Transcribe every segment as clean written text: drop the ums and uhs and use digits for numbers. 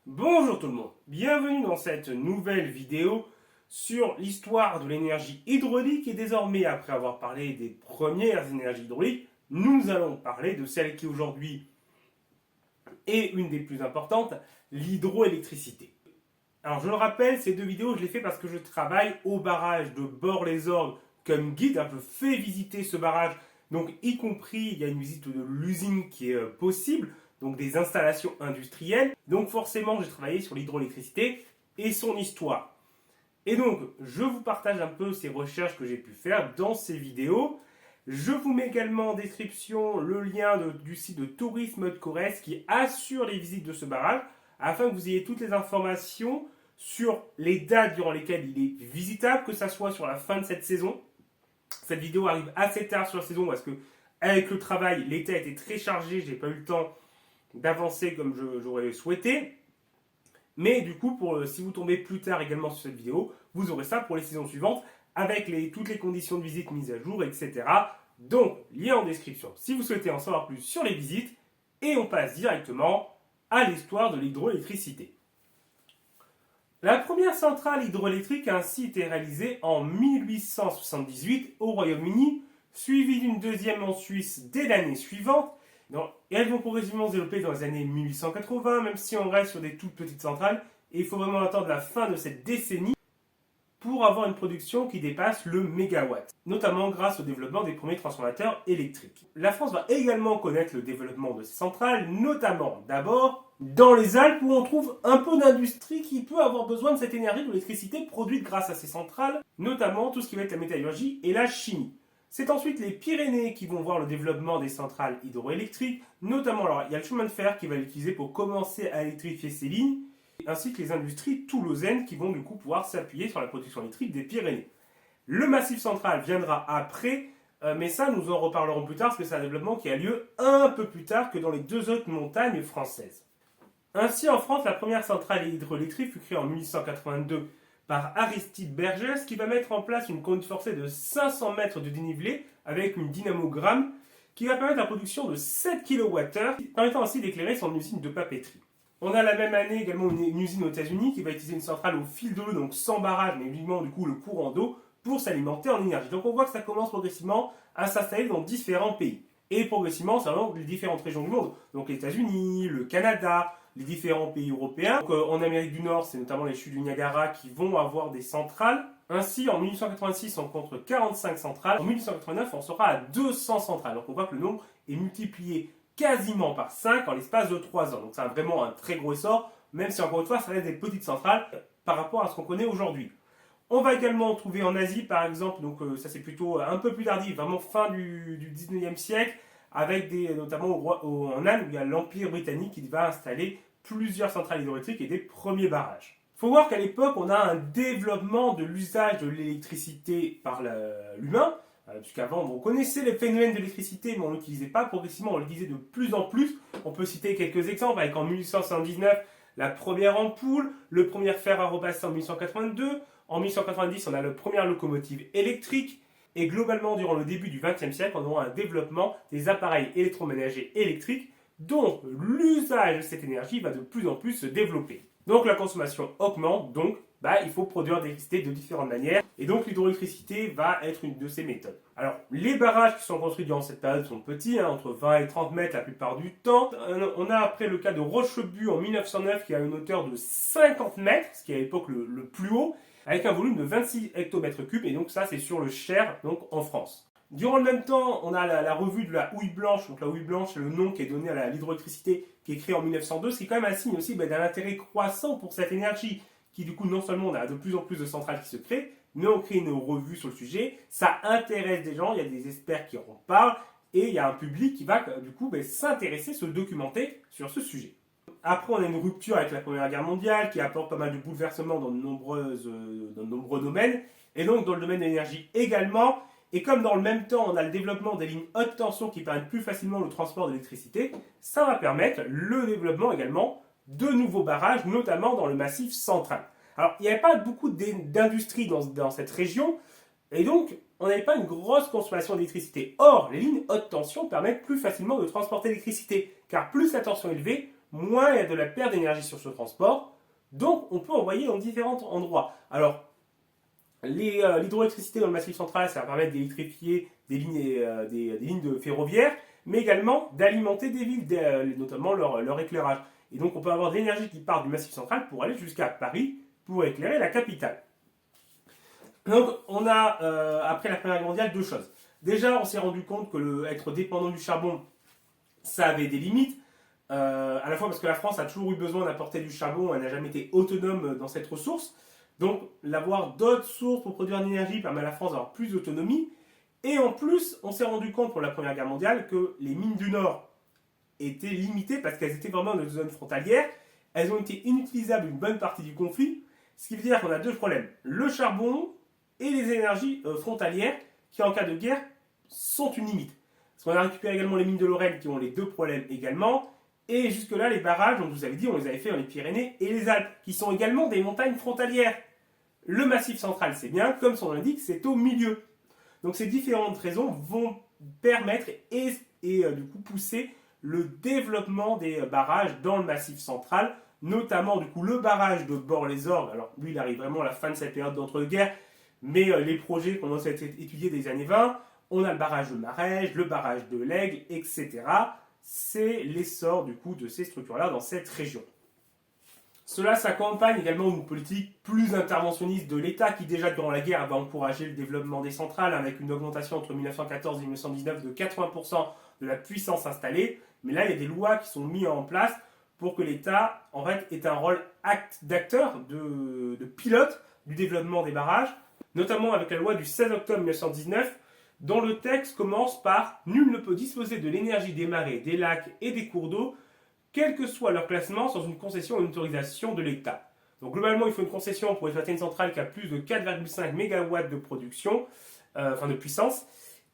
Bonjour tout le monde, bienvenue dans cette nouvelle vidéo sur l'histoire de l'énergie hydraulique et désormais après avoir parlé des premières énergies hydrauliques, nous allons parler de celle qui aujourd'hui est une des plus importantes, l'hydroélectricité. Alors je le rappelle, ces deux vidéos je les fais parce que je travaille au barrage de Bort-les-Orgues comme guide, je fais visiter ce barrage, donc y compris il y a une visite de l'usine qui est possible, donc des installations industrielles. Donc forcément, j'ai travaillé sur l'hydroélectricité et son histoire. Et donc, je vous partage un peu ces recherches que j'ai pu faire dans ces vidéos. Je vous mets également en description le lien du site de Tourisme de Corrèze qui assure les visites de ce barrage afin que vous ayez toutes les informations sur les dates durant lesquelles il est visitable, que ce soit sur la fin de cette saison. Cette vidéo arrive assez tard sur la saison parce que avec le travail, l'été a été très chargé, j'ai pas eu le temps d'avancer comme j'aurais souhaité. Mais du coup, si vous tombez plus tard également sur cette vidéo, vous aurez ça pour les saisons suivantes avec toutes les conditions de visite mises à jour, etc. Donc, lien en description si vous souhaitez en savoir plus sur les visites. Et on passe directement à l'histoire de l'hydroélectricité. La première centrale hydroélectrique a ainsi été réalisée en 1878 au Royaume-Uni, suivie d'une deuxième en Suisse dès l'année suivante. Et elles vont progressivement se développer dans les années 1880, même si on reste sur des toutes petites centrales. Et il faut vraiment attendre la fin de cette décennie pour avoir une production qui dépasse le mégawatt, notamment grâce au développement des premiers transformateurs électriques. La France va également connaître le développement de ces centrales, notamment d'abord dans les Alpes où on trouve un peu d'industrie qui peut avoir besoin de cette énergie de l'électricité produite grâce à ces centrales, notamment tout ce qui va être la métallurgie et la chimie. C'est ensuite les Pyrénées qui vont voir le développement des centrales hydroélectriques, notamment, alors il y a le chemin de fer qui va l'utiliser pour commencer à électrifier ces lignes, ainsi que les industries toulousaines qui vont du coup pouvoir s'appuyer sur la production électrique des Pyrénées. Le massif central viendra après, mais ça nous en reparlerons plus tard parce que c'est un développement qui a lieu un peu plus tard que dans les deux autres montagnes françaises. Ainsi en France, la première centrale hydroélectrique fut créée en 1882 par Aristide Bergès qui va mettre en place une conduite forcée de 500 mètres de dénivelé avec une dynamogramme qui va permettre la production de 7 kWh, permettant ainsi d'éclairer son usine de papeterie. On a la même année également une usine aux États-Unis qui va utiliser une centrale au fil de l'eau, donc sans barrage, mais uniquement du coup le courant d'eau, pour s'alimenter en énergie. Donc on voit que ça commence progressivement à s'installer dans différents pays. Et progressivement, ça va dans les différentes régions du monde. Donc les États-Unis, le Canada, les différents pays européens. Donc, en Amérique du Nord, c'est notamment les chutes du Niagara qui vont avoir des centrales. Ainsi, en 1886, on compte 45 centrales. En 1889, on sera à 200 centrales. Donc on voit que le nombre est multiplié quasiment par 5 en l'espace de 3 ans. Donc c'est vraiment un très gros essor, même si encore une fois, ça reste des petites centrales par rapport à ce qu'on connaît aujourd'hui. On va également trouver en Asie, par exemple, donc ça c'est plutôt un peu plus tardif, vraiment fin du 19e siècle, avec notamment en Inde, où il y a l'Empire britannique qui va installer plusieurs centrales hydroélectriques et des premiers barrages. Il faut voir qu'à l'époque, on a un développement de l'usage de l'électricité par l'humain, puisqu'avant, on connaissait les phénomènes de l'électricité, mais on ne l'utilisait pas progressivement, on l'utilisait de plus en plus. On peut citer quelques exemples, avec en 1879, la première ampoule, le premier fer à repasser en 1882, en 1890, on a la première locomotive électrique, et globalement, durant le début du XXe siècle, on aura un développement des appareils électroménagers électriques, dont l'usage de cette énergie va de plus en plus se développer. Donc la consommation augmente, donc il faut produire de l'électricité de différentes manières, et donc l'hydroélectricité va être une de ces méthodes. Alors, les barrages qui sont construits durant cette période sont petits, entre 20 et 30 mètres la plupart du temps. On a après le cas de Rochebu en 1909 qui a une hauteur de 50 mètres, ce qui est à l'époque le plus haut, avec un volume de 26 hectomètres cubes, et donc ça c'est sur le Cher, donc en France. Durant le même temps, on a la revue de la houille blanche. Donc la houille blanche, c'est le nom qui est donné à l'hydroélectricité qui est créée en 1902, ce qui est quand même un signe aussi d'un intérêt croissant pour cette énergie, qui du coup non seulement on a de plus en plus de centrales qui se créent, mais on crée une revue sur le sujet, ça intéresse des gens, il y a des experts qui en parlent, et il y a un public qui va du coup s'intéresser, se documenter sur ce sujet. Après, on a une rupture avec la Première Guerre mondiale qui apporte pas mal de bouleversements dans de nombreux domaines, et donc dans le domaine de l'énergie également. Et comme dans le même temps, on a le développement des lignes haute tension qui permettent plus facilement le transport d'électricité, ça va permettre le développement également de nouveaux barrages, notamment dans le massif central. Alors, il n'y avait pas beaucoup d'industrie dans cette région, et donc on n'avait pas une grosse consommation d'électricité. Or, les lignes haute tension permettent plus facilement de transporter l'électricité, car plus la tension est élevée, moins il y a de la perte d'énergie sur ce transport. Donc on peut envoyer dans différents endroits. Alors, l'hydroélectricité dans le Massif central, ça va permettre d'électrifier des lignes de ferroviaires, mais également d'alimenter des villes, notamment leur éclairage. Et donc on peut avoir de l'énergie qui part du Massif central pour aller jusqu'à Paris pour éclairer la capitale. Donc on a, après la Première Guerre mondiale, deux choses. Déjà, on s'est rendu compte que être dépendant du charbon, ça avait des limites. À la fois parce que la France a toujours eu besoin d'apporter du charbon, elle n'a jamais été autonome dans cette ressource. Donc, l'avoir d'autres sources pour produire de l'énergie permet à la France d'avoir plus d'autonomie. Et en plus, on s'est rendu compte pour la Première Guerre mondiale que les mines du Nord étaient limitées parce qu'elles étaient vraiment dans une zone frontalière. Elles ont été inutilisables une bonne partie du conflit. Ce qui veut dire qu'on a deux problèmes. Le charbon et les énergies frontalières qui, en cas de guerre, sont une limite. Parce qu'on a récupéré également les mines de Lorraine qui ont les deux problèmes également. Et jusque-là, les barrages, on vous avait dit, on les avait fait dans les Pyrénées et les Alpes, qui sont également des montagnes frontalières. Le Massif central, c'est bien, comme son nom l'indique, c'est au milieu. Donc ces différentes raisons vont permettre et du coup pousser le développement des barrages dans le Massif central, notamment du coup le barrage de Bort-les-Orgues. Alors lui, il arrive vraiment à la fin de cette période d'entre-deux-guerres, mais les projets qu'on a été étudiés des années 20, on a le barrage de Marège, le barrage de l'Aigle, etc. C'est l'essor du coup de ces structures-là dans cette région. Cela s'accompagne également d'une politique plus interventionniste de l'État qui déjà durant la guerre va encourager le développement des centrales avec une augmentation entre 1914 et 1919 de 80% de la puissance installée. Mais là, il y a des lois qui sont mises en place pour que l'État en fait, ait un rôle d'acteur, de pilote du développement des barrages, notamment avec la loi du 16 octobre 1919 dont le texte commence par « Nul ne peut disposer de l'énergie des marées, des lacs et des cours d'eau quel que soit leur classement, sans une concession ou une autorisation de l'État. » Donc globalement, il faut une concession pour exploiter une centrale qui a plus de 4,5 MW de production, de puissance,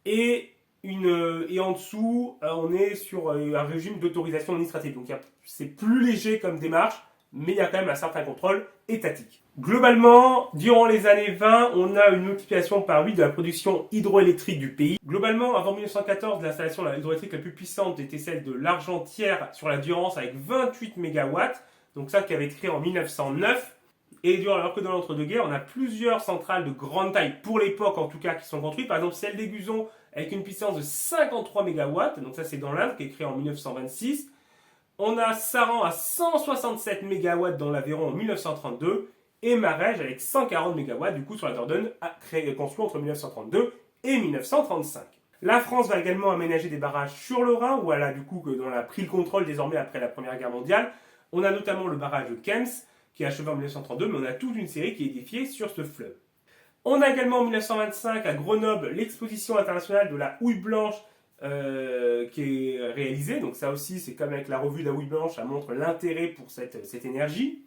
et en dessous, on est sur un régime d'autorisation administrative. Donc c'est plus léger comme démarche, mais il y a quand même un certain contrôle étatique. Globalement, durant les années 20, on a une multiplication par 8 de la production hydroélectrique du pays. Globalement, avant 1914, l'installation hydroélectrique la plus puissante était celle de l'Argentière sur la Durance avec 28 MW. Donc ça qui avait été créé en 1909. Et alors que dans l'entre-deux-guerres, on a plusieurs centrales de grande taille, pour l'époque en tout cas, qui sont construites. Par exemple, celle d'Aiguzon avec une puissance de 53 MW. Donc ça c'est dans l'Indre, qui est créée en 1926. On a Saran à 167 MW dans l'Aveyron en 1932 et Marège avec 140 MW du coup sur la Dordogne construit entre 1932 et 1935. La France va également aménager des barrages sur le Rhin où elle a du coup dont elle a pris le contrôle désormais après la Première Guerre mondiale. On a notamment le barrage de Kems qui est achevé en 1932 mais on a toute une série qui est édifiée sur ce fleuve. On a également en 1925 à Grenoble l'exposition internationale de la houille blanche qui est réalisée. Donc ça aussi, c'est comme avec la revue de la houille blanche, ça montre l'intérêt pour cette énergie.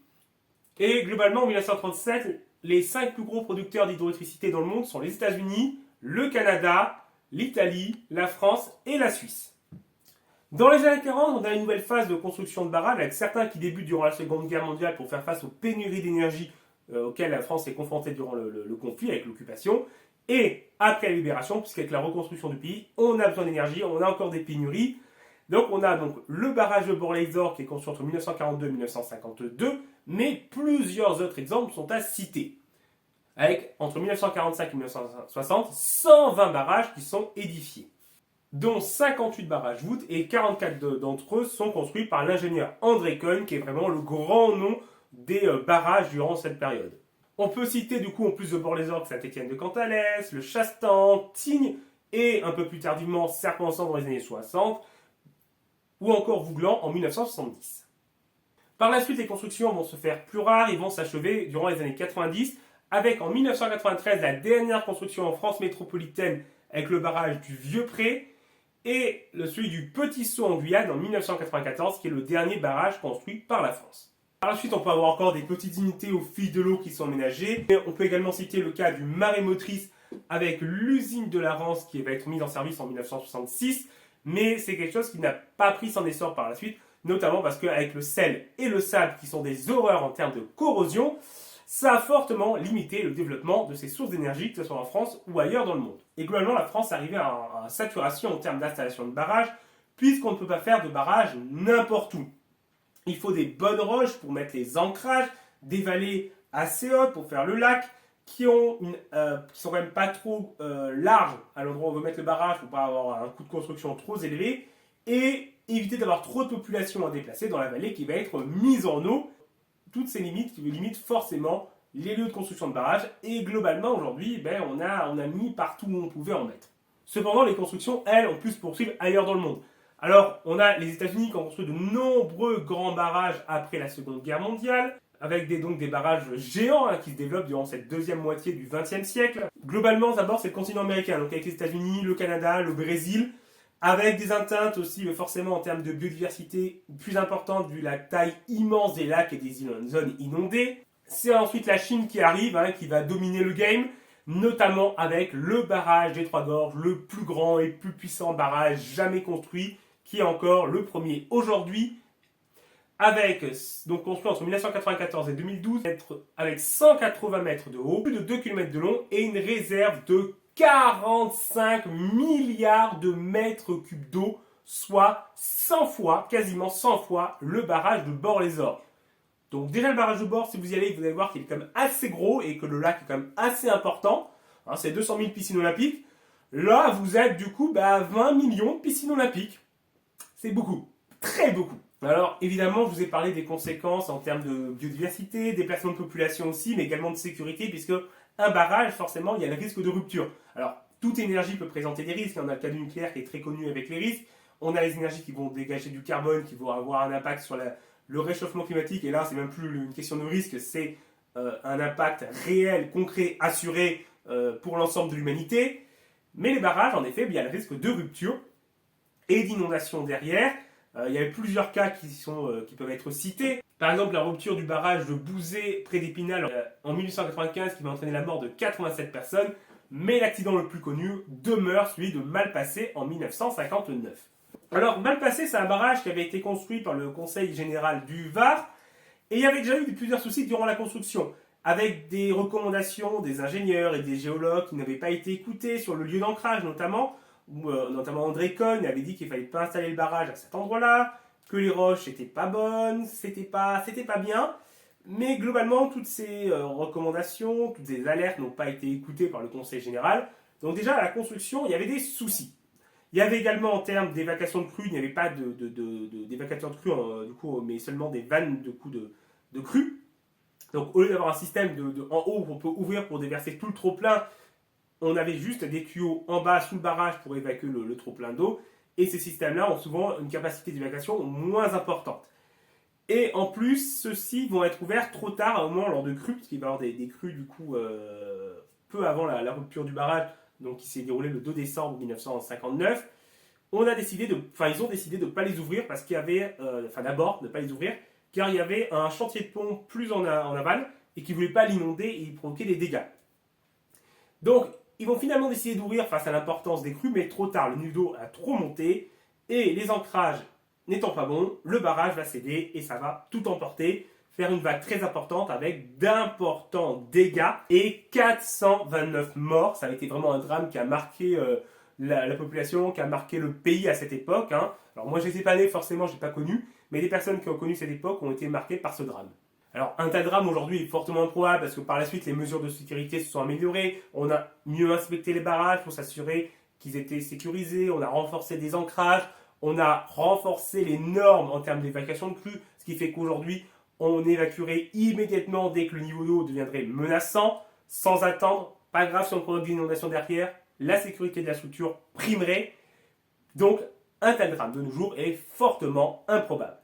Et globalement, en 1937, les 5 plus gros producteurs d'hydroélectricité dans le monde sont les États-Unis, le Canada, l'Italie, la France et la Suisse. Dans les années 40, on a une nouvelle phase de construction de barrages, avec certains qui débutent durant la Seconde Guerre mondiale pour faire face aux pénuries d'énergie auxquelles la France est confrontée durant le conflit avec l'occupation. Et après la libération, puisqu'avec la reconstruction du pays, on a besoin d'énergie, on a encore des pénuries. Donc on a donc le barrage de Bort-les-Orgues qui est construit entre 1942 et 1952, mais plusieurs autres exemples sont à citer. Avec entre 1945 et 1960, 120 barrages qui sont édifiés, dont 58 barrages voûtes et 44 d'entre eux sont construits par l'ingénieur André Cohn, qui est vraiment le grand nom des barrages durant cette période. On peut citer du coup en plus de Bort-les-Orgues Saint-Étienne de Cantalès, le Chastan, Tignes et un peu plus tardivement Serpensan dans les années 60 ou encore Vouglan en 1970. Par la suite, les constructions vont se faire plus rares, ils vont s'achever durant les années 90 avec en 1993 la dernière construction en France métropolitaine avec le barrage du Vieux-Pré et celui du Petit Saut en Guyane en 1994 qui est le dernier barrage construit par la France. Par la suite, on peut avoir encore des petites unités au fil de l'eau qui sont aménagées. On peut également citer le cas du Marais Motrice avec l'usine de la Rance qui va être mise en service en 1966. Mais c'est quelque chose qui n'a pas pris son essor par la suite, notamment parce qu'avec le sel et le sable qui sont des horreurs en termes de corrosion, ça a fortement limité le développement de ces sources d'énergie, que ce soit en France ou ailleurs dans le monde. Et globalement, la France est arrivée à saturation en termes d'installation de barrages, puisqu'on ne peut pas faire de barrages n'importe où. Il faut des bonnes roches pour mettre les ancrages, des vallées assez hautes pour faire le lac, qui sont quand même pas trop larges à l'endroit où on veut mettre le barrage pour pas avoir un coût de construction trop élevé, et éviter d'avoir trop de population à déplacer dans la vallée qui va être mise en eau. Toutes ces limites qui limitent forcément les lieux de construction de barrages, et globalement aujourd'hui on a mis partout où on pouvait en mettre. Cependant, les constructions, elles, ont pu se poursuivre ailleurs dans le monde. Alors, on a les États-Unis qui ont construit de nombreux grands barrages après la Seconde Guerre mondiale, avec donc des barrages géants qui se développent durant cette deuxième moitié du XXe siècle. Globalement, d'abord, c'est le continent américain, donc avec les États-Unis, le Canada, le Brésil, avec des atteintes aussi forcément en termes de biodiversité plus importantes vu la taille immense des lacs et des zones inondées. C'est ensuite la Chine qui arrive, qui va dominer le game, notamment avec le barrage des Trois Gorges, le plus grand et plus puissant barrage jamais construit, qui est encore le premier aujourd'hui, donc construit entre 1994 et 2012, avec 180 mètres de haut, plus de 2 km de long et une réserve de 45 milliards de mètres cubes d'eau, soit 100 fois, quasiment 100 fois, le barrage de Bord-les-Orgues. Donc déjà le barrage de Bord, si vous y allez, vous allez voir qu'il est quand même assez gros et que le lac est quand même assez important. C'est 200 000 piscines olympiques. Là, vous êtes du coup à 20 millions de piscines olympiques. C'est beaucoup, très beaucoup. Alors évidemment, je vous ai parlé des conséquences en termes de biodiversité, déplacement de population aussi, mais également de sécurité, puisque un barrage, forcément, il y a le risque de rupture. Alors, toute énergie peut présenter des risques. On a le cas du nucléaire qui est très connu avec les risques. On a les énergies qui vont dégager du carbone, qui vont avoir un impact sur le réchauffement climatique. Et là, c'est même plus une question de risque, c'est un impact réel, concret, assuré pour l'ensemble de l'humanité. Mais les barrages, en effet, il y a le risque de rupture et d'inondation derrière. Il y a plusieurs cas qui peuvent être cités. Par exemple, la rupture du barrage de Bouzé près d'Épinal en 1895 qui va entraîner la mort de 87 personnes. Mais l'accident le plus connu demeure celui de Malpasset en 1959. Alors, Malpasset, c'est un barrage qui avait été construit par le Conseil général du Var. Et il y avait déjà eu plusieurs soucis durant la construction, avec des recommandations des ingénieurs et des géologues qui n'avaient pas été écoutés sur le lieu d'ancrage notamment, où notamment André Cohn avait dit qu'il ne fallait pas installer le barrage à cet endroit-là, que les roches n'étaient pas bonnes, c'était pas bien. Mais globalement, toutes ces recommandations, toutes ces alertes n'ont pas été écoutées par le Conseil général. Donc déjà, à la construction, il y avait des soucis. Il y avait également en termes d'évacuation de crues, il n'y avait pas d'évacuation de crues, du coup, mais seulement des vannes de crues. Donc au lieu d'avoir un système en haut où on peut ouvrir pour déverser tout le trop-plein, on avait juste des tuyaux en bas sous le barrage pour évacuer le trop-plein d'eau. Et ces systèmes-là ont souvent une capacité d'évacuation moins importante. Et en plus, ceux-ci vont être ouverts trop tard, à un moment lors de crues, parce qu'il va y avoir des crues du coup peu avant la rupture du barrage, donc qui s'est déroulée le 2 décembre 1959. Ils ont décidé de ne pas les ouvrir parce qu'il y avait, d'abord, de ne pas les ouvrir, car il y avait un chantier de pont plus en aval et qui ne voulait pas l'inonder et y provoquer des dégâts. Donc, ils vont finalement décider d'ouvrir face à l'importance des crues, mais trop tard, le niveau d'eau a trop monté et les ancrages n'étant pas bons, le barrage va céder et ça va tout emporter, faire une vague très importante avec d'importants dégâts et 429 morts. Ça a été vraiment un drame qui a marqué la population, qui a marqué le pays à cette époque. Alors moi, je n'étais pas né, forcément, je n'ai pas connu, mais des personnes qui ont connu cette époque ont été marquées par ce drame. Alors, un tel drame aujourd'hui est fortement improbable parce que par la suite, les mesures de sécurité se sont améliorées. On a mieux inspecté les barrages pour s'assurer qu'ils étaient sécurisés. On a renforcé des ancrages. On a renforcé les normes en termes d'évacuation de crues, ce qui fait qu'aujourd'hui, on évacuerait immédiatement dès que le niveau d'eau deviendrait menaçant, sans attendre. Pas grave si on provoque des inondations derrière, la sécurité de la structure primerait. Donc, un tel drame de nos jours est fortement improbable.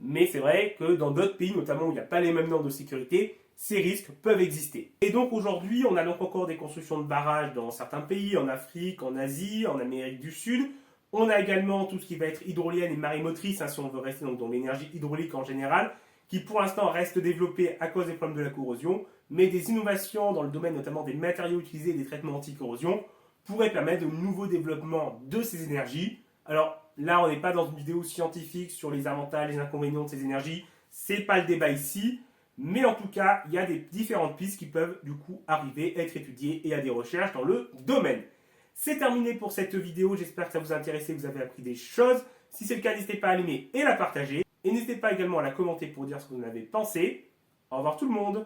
Mais c'est vrai que dans d'autres pays, notamment où il n'y a pas les mêmes normes de sécurité, ces risques peuvent exister. Et donc aujourd'hui, on a donc encore des constructions de barrages dans certains pays, en Afrique, en Asie, en Amérique du Sud. On a également tout ce qui va être hydrolienne et marémotrice, si on veut rester donc dans l'énergie hydraulique en général, qui pour l'instant reste développée à cause des problèmes de la corrosion, mais des innovations dans le domaine notamment des matériaux utilisés et des traitements anti-corrosion pourraient permettre de nouveaux développements de ces énergies. Alors là, on n'est pas dans une vidéo scientifique sur les avantages et les inconvénients de ces énergies, c'est pas le débat ici, mais en tout cas, il y a des différentes pistes qui peuvent du coup arriver, être étudiées et à des recherches dans le domaine. C'est terminé pour cette vidéo, j'espère que ça vous a intéressé, que vous avez appris des choses. Si c'est le cas, n'hésitez pas à l'aimer et la partager. Et n'hésitez pas également à la commenter pour dire ce que vous en avez pensé. Au revoir tout le monde.